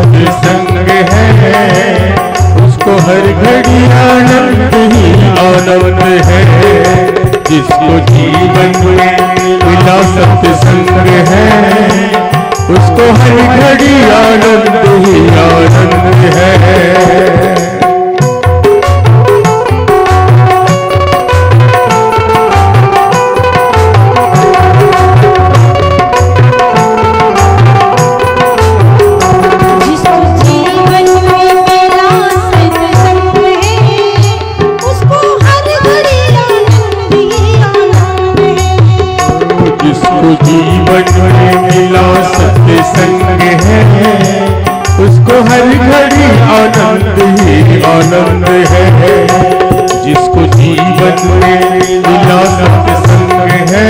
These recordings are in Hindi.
सत्संग है, उसको हर घड़ी आनंद ही आनंद है। जिसको जीवन में मिला सत्संग है, उसको हर घड़ी आनंद ही आनंद है। जीवन में मिला सत्संग है, उसको हर घड़ी आनंद ही आनंद है। जिसको जीवन में मिला सत्संग है,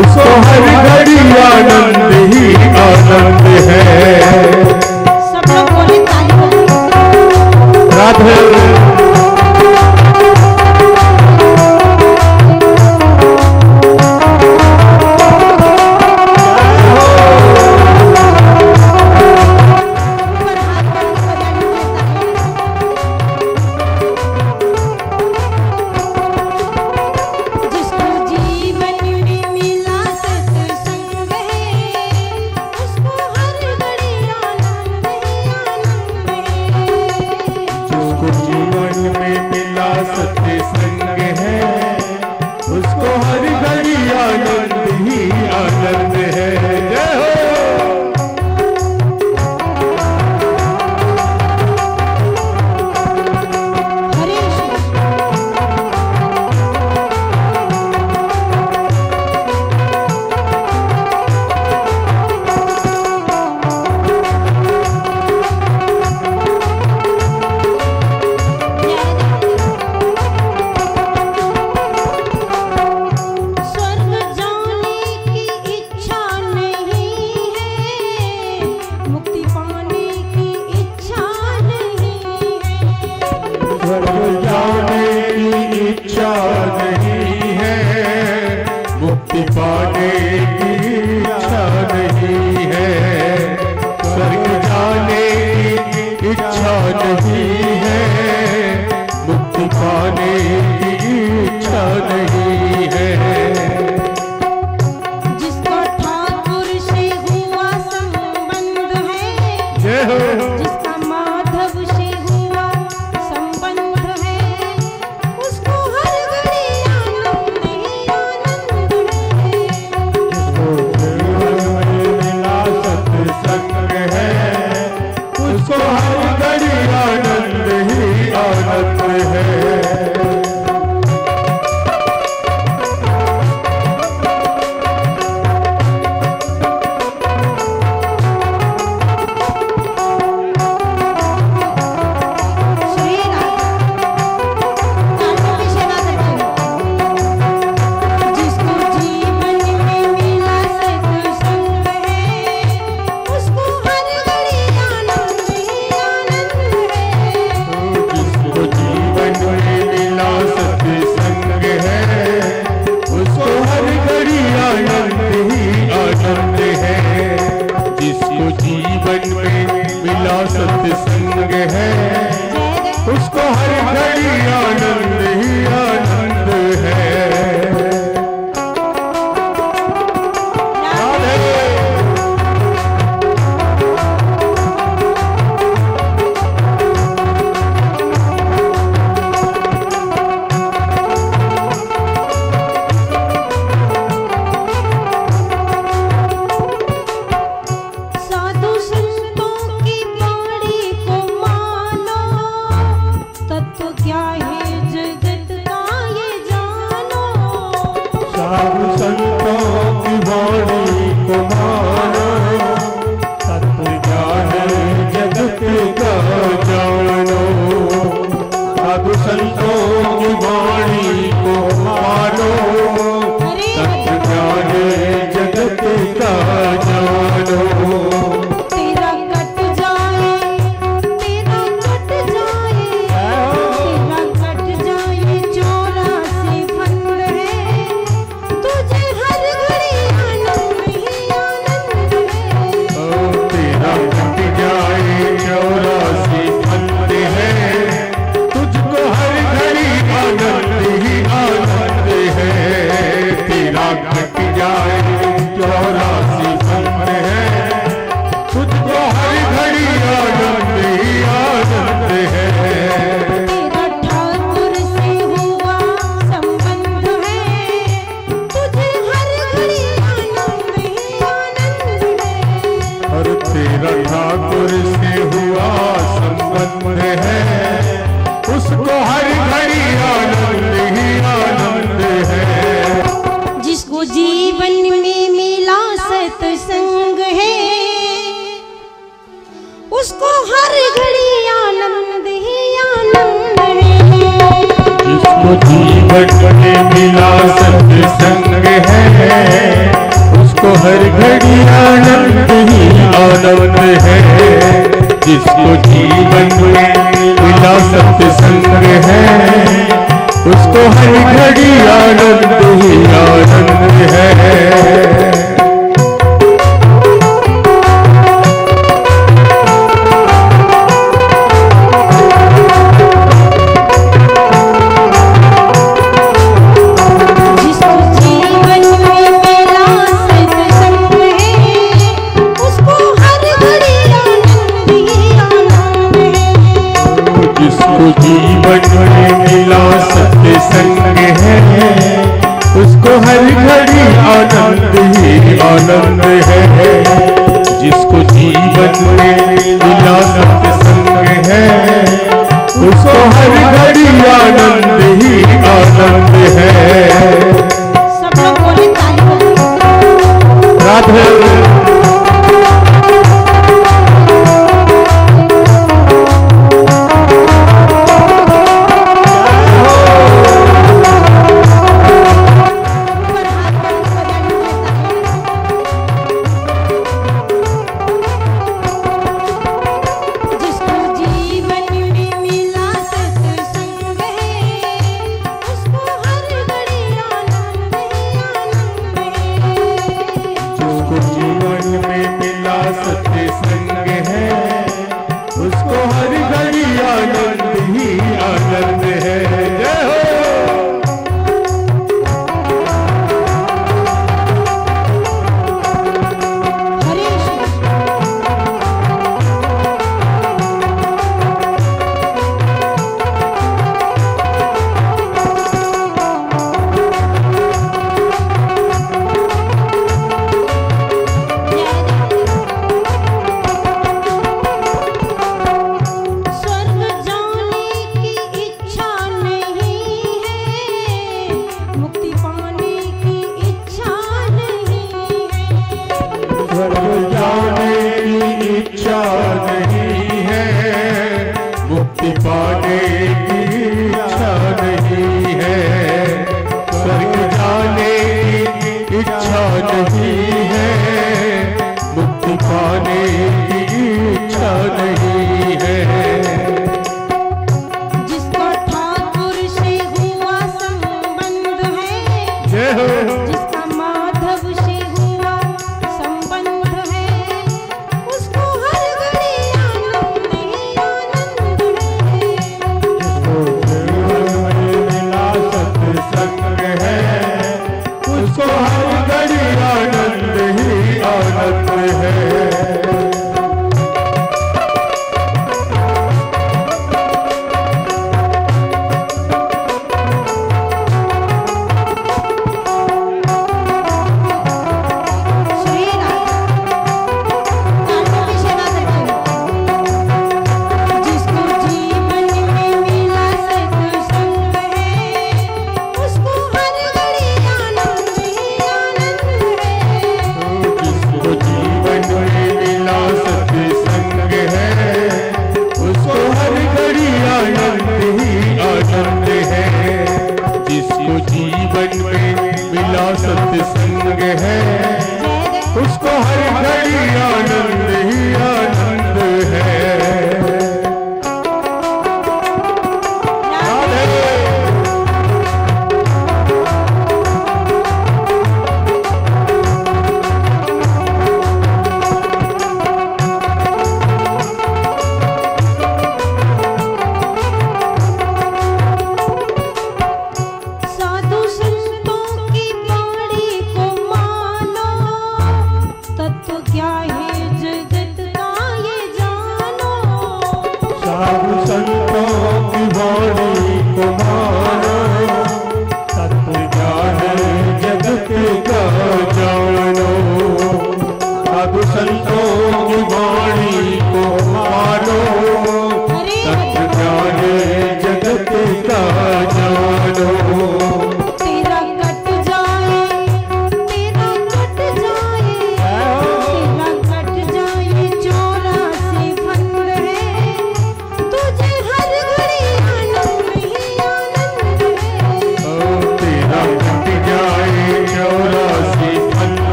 उसको हर घड़ी आनंद ही आनंद है। सब लोग बोले राधे क्या है जग ठाकुर से हुआ संबंध है, उसको हर घड़ी आनंद ही आनंद है। जिसको जीवन में मिला सत्संग है, उसको हर घड़ी आनंद ही आनंद है। जिसको जीवन में मिला सत्संग है, उसको हर घड़ी आनंद ही आनंद है। जिसको जीवन में मिला सत्संग है, उसको हर घड़ी आनंद ही आनंद है। जीवन में मिला सत्संग है, उसको हर घड़ी आनंद ही आनंद है। जिसको जीवन में मिला सत्संग है, उसको हर घड़ी आनंद ही आनंद है। सब लोग बोले ताली। राधे जिसका माधव से हुआ संबंध है, उसको हर घड़ी आनंद ही आनंद है।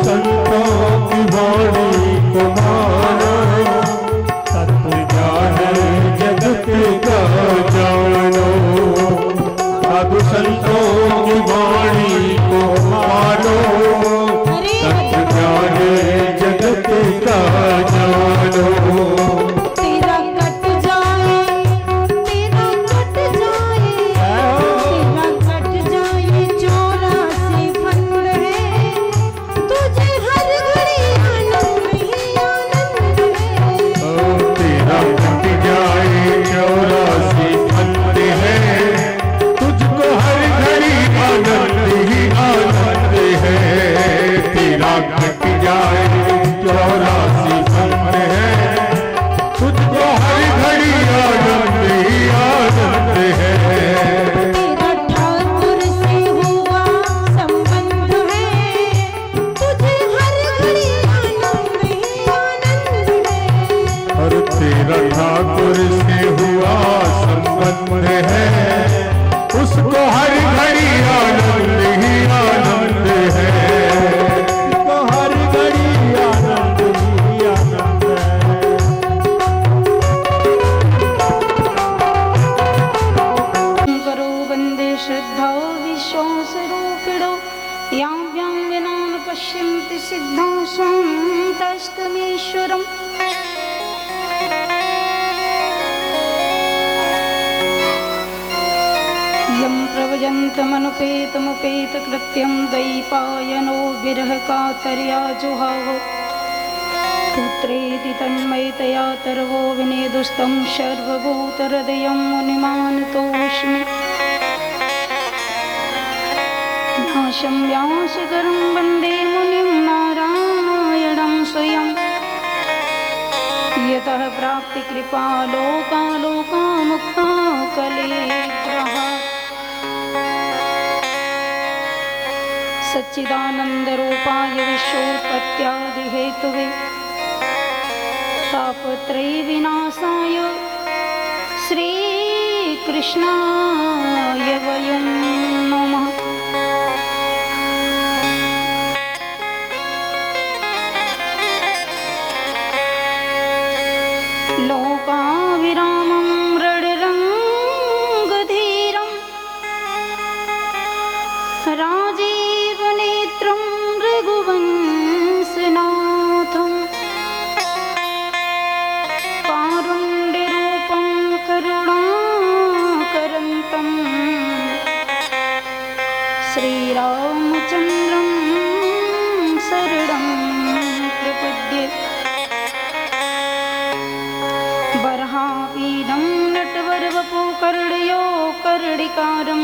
संतों की वाणी को मानो, तत्व ज्ञान जगत का जानो। साधु संतों की वाणी को मानो, तत्व ज्ञान जगत का जानो। तेरा कट जाए, तेरा कट जाए, तेरा कट जाए 84 फंद है, तुझे हर घड़ी आनंद ही आनंद है। तेरा कट जाए 84 फंद है, तुझको हर घड़ी आनंद ही आनंद है। तेरा कट जाए 84 फंद है, तुझको हर घड़ी आनंद ही आनंद है। तेरा ठाकुर से हुआ संबंध है, तुझे हर घड़ी आनंद ही आनंद है। और तेरा ठाकुर से हुआ संबंध है, उसको हर घड़ी आनंद ही आनंद है। उसको हर घड़ी आनंद ही आनंद है। करो वंदे श्रद्धा विश्वास रूपिणो, याभ्यां विना न पश्यन्ति सिद्धां स्वान्तस्तमीश्वरम्। यं प्रव्रजन्तमनुपेतमुपेतकृत्यं द्वैपायनो विरहकातर्या जुहाव। पुत्रेति तन्मयतया तर्वो विनेदुस्तं सर्वभूतहृदयं मुनिमानतोऽस्मि। नाशं व्यासकरं वन्दे मुनिं नारायणं स्वयं। यतः प्राप्तिकृपा लोकालोकामुक्ता कलेग्रहात्। सच्चिदानन्दरूपाय विश्वोत्पत्त्यादिहेतवे, तापत्रयविनाशाय श्रीकृष्णाय वयं नमः। लोकाविरामं मृडरङ्गधीरं, राजीवनेत्रं रघुवंशनाथं, कारुण्यरूपं करुणाकरन्तं श्रीरामचन्द्रं शरणं प्रपद्ये। बर्हापीडं नटवरवपुकर्णयो कर्णिकारं,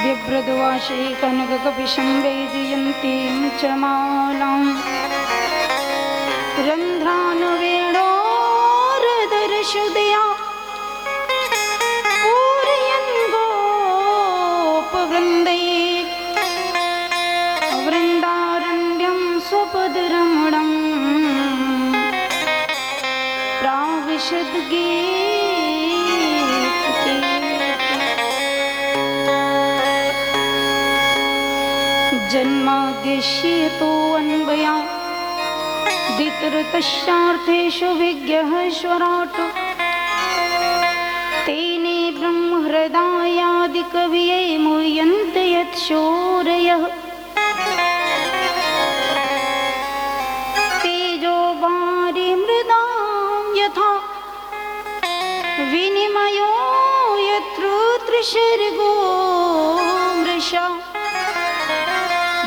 बिभ्रद्वाशे कनककपिशं वेदयन्तीं च मालां। रन्ध्रानुवेणोरधरशुदया पूरयन् गोपवृन्दैः, वृन्दारण्यं स्वपदरमणं प्राविशद्गीते। जन्माद्यस्य तोऽन्वयात् वितरतश्चार्थेषु विज्ञः स्वराट्। तेने ब्रह्महृदायादिकवये मुह्यन्ते यत्शौरयः। तेजो वारि मृदां यथा, विनिमयो यत्र त्रिशर्गो मृषा।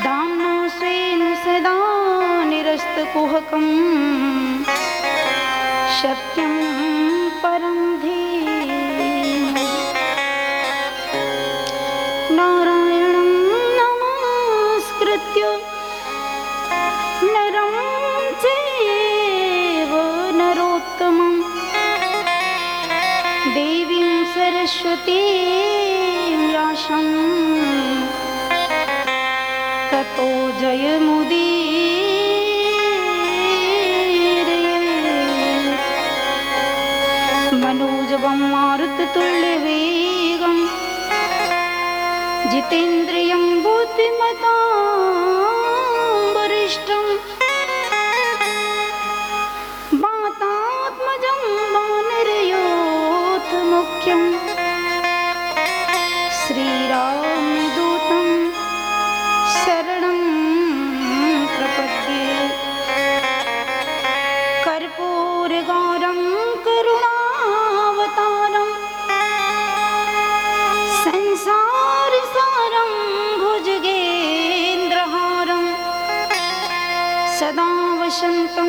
धाम्ना स्वेन सदा निरस्तकुहकं, सत्यं परं धीमहि। नारायणं नमस्कृत्य नरं चैव नरोत्तमं, देवीं सरस्वतीं व्यासं ततो मनोजवं मारुततुल्यवेगं, जितेन्द्रियं बुद्धिमतां वरिष्ठं वातात्मजं वानरयोधमुख्यं श्रीरामदूतं शरणं प्रपद्ये। कर्पूरगौरं करुणावतारं संसारसारं भुजगेन्द्रहारं सदा वसन्तं